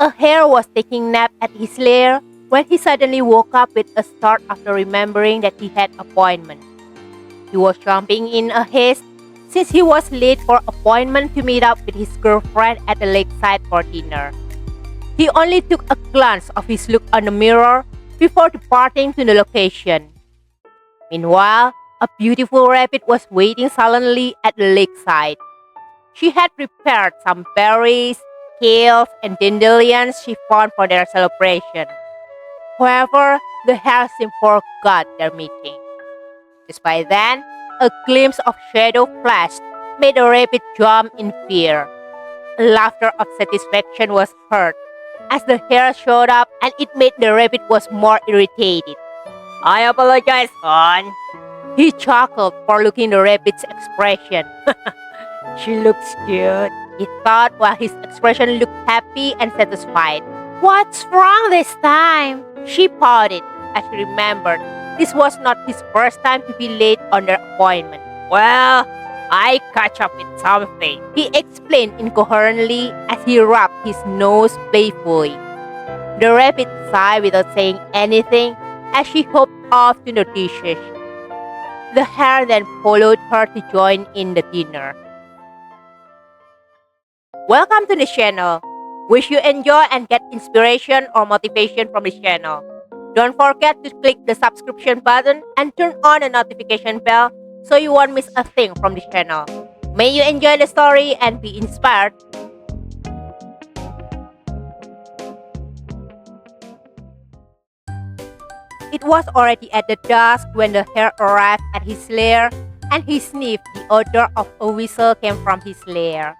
A hare was taking nap at his lair when he suddenly woke up with a start after remembering that he had appointment. He was jumping in a haste since he was late for appointment to meet up with his girlfriend at the lakeside for dinner. He only took a glance of his look on the mirror before departing to the location. Meanwhile, a beautiful rabbit was waiting sullenly at the lakeside. She had prepared some berries, kales, and dandelions she found for their celebration. However, the hare seemed forgot their meeting. Just by then, a glimpse of shadow flashed, made the rabbit jump in fear. A laughter of satisfaction was heard as the hare showed up, and it made the rabbit was more irritated. "I apologize, hon." He chuckled, overlooking the rabbit's expression. "She looks cute," he thought, while his expression looked happy and satisfied. "What's wrong this time?" she pouted as she remembered this was not his first time to be late on their appointment. "Well, I catch up with something," he explained incoherently as he rubbed his nose playfully. The rabbit sighed without saying anything as she hopped off to the dishes. The hare then followed her to join in the dinner. Welcome to the channel. Wish you enjoy and get inspiration or motivation from this channel. Don't forget to click the subscription button and turn on the notification bell so you won't miss a thing from this channel. May you enjoy the story and be inspired. It was already at the dusk when the hare arrived at his lair, and he sniffed the odor of a weasel came from his lair.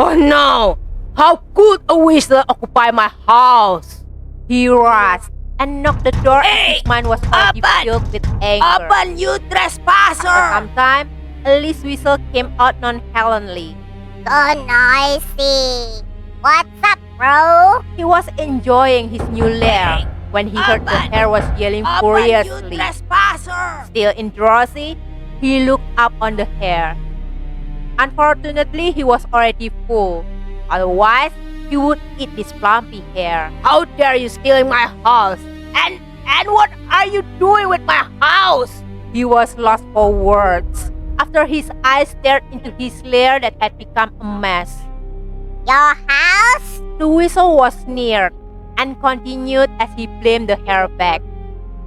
"Oh no! How could a weasel occupy my house?" He rushed and knocked the door. His mind was already filled with anger. "Open, you trespasser!" After some time, a least weasel came out nonchalantly. So noisy. What's up, bro? He was enjoying his new lair when he heard the hare was yelling "Open, you furiously. trespasser!" Still drowsy, he looked up on the hare. Unfortunately, he was already full. Otherwise, he would eat this plumpy hare. "How dare you steal my house? And what are you doing with my house?" He was lost for words after his eyes stared into his lair that had become a mess. Your house? The weasel was sneered and continued as he blamed the hare back.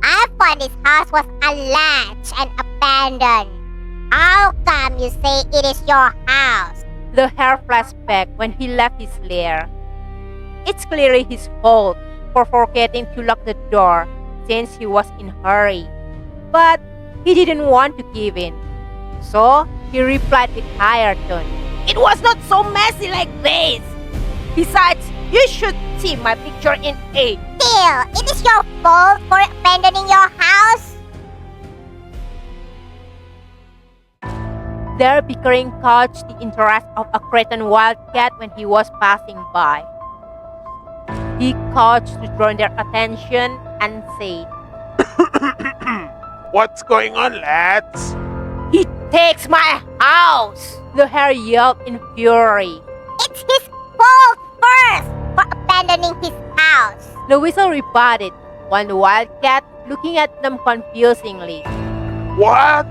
I thought this house was unlatched and abandoned. How come you say it is your house? The hare flashed back when he left his lair. It's clearly his fault for forgetting to lock the door since he was in a hurry. But he didn't want to give in. So he replied with higher tone. It was not so messy like this. Besides, you should see my picture in it. Still, it is your fault for abandoning your house? Their bickering caught the interest of a Cretan wildcat when he was passing by. He caught to draw their attention and said, "What's going on, lads?" He takes my house. The hare yelled in fury. It's his fault first for abandoning his house. The weasel rebutted, while the wildcat looking at them confusingly. "What?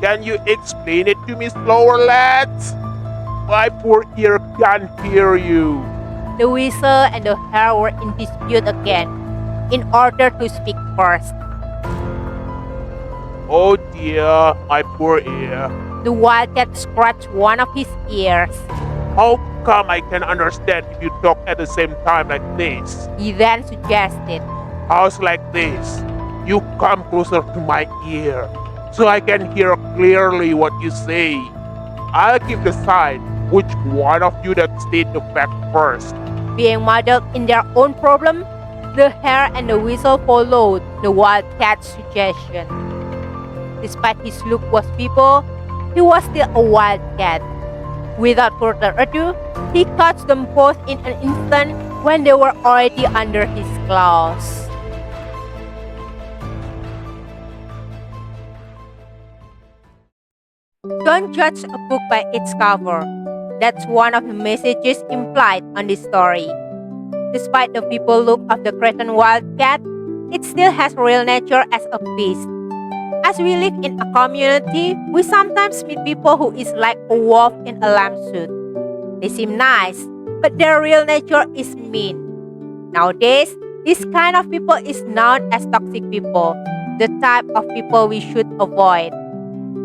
Can you explain it to me slower, lads? My poor ear can't hear you." The weasel and the hare were in dispute again, in order to speak first. "Oh dear, my poor ear. The wildcat scratched one of his ears. How come I can understand if you talk at the same time like this? He then suggested, How's like this? You come closer to my ear so I can hear clearly what you say. I'll keep decide which one of you that state the fact first." Being muddled in their own problem, the hare and the weasel followed the wildcat's suggestion. Despite his look was feeble, he was still a wildcat. Without further ado, he caught them both in an instant when they were already under his claws. Don't judge a book by its cover. That's one of the messages implied on this story. Despite the people look of the Cretan wildcat, it still has real nature as a beast. As we live in a community, we sometimes meet people who is like a wolf in a lamb suit. They seem nice, but their real nature is mean. Nowadays, this kind of people is known as toxic people, the type of people we should avoid.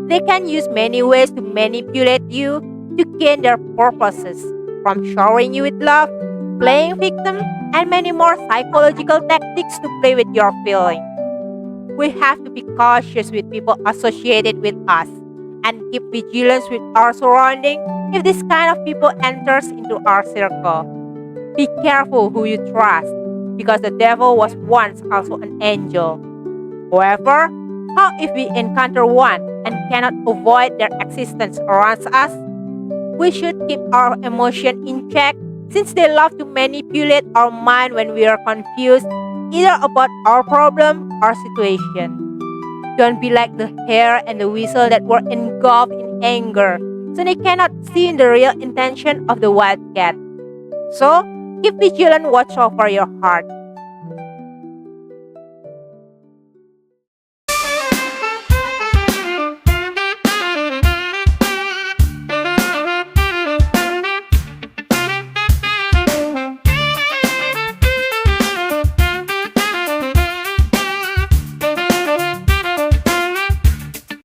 They can use many ways to manipulate you to gain their purposes, from showering you with love, playing victim, and many more psychological tactics to play with your feelings. We have to be cautious with people associated with us and keep vigilance with our surrounding if this kind of people enters into our circle. Be careful who you trust, because the devil was once also an angel. However, how if we encounter one and cannot avoid their existence around us? We should keep our emotion in check, since they love to manipulate our mind when we are confused, either about our problem or situation. Don't be like the hare and the weasel that were engulfed in anger, so they cannot see the real intention of the wildcat. So, keep vigilant watch over your heart.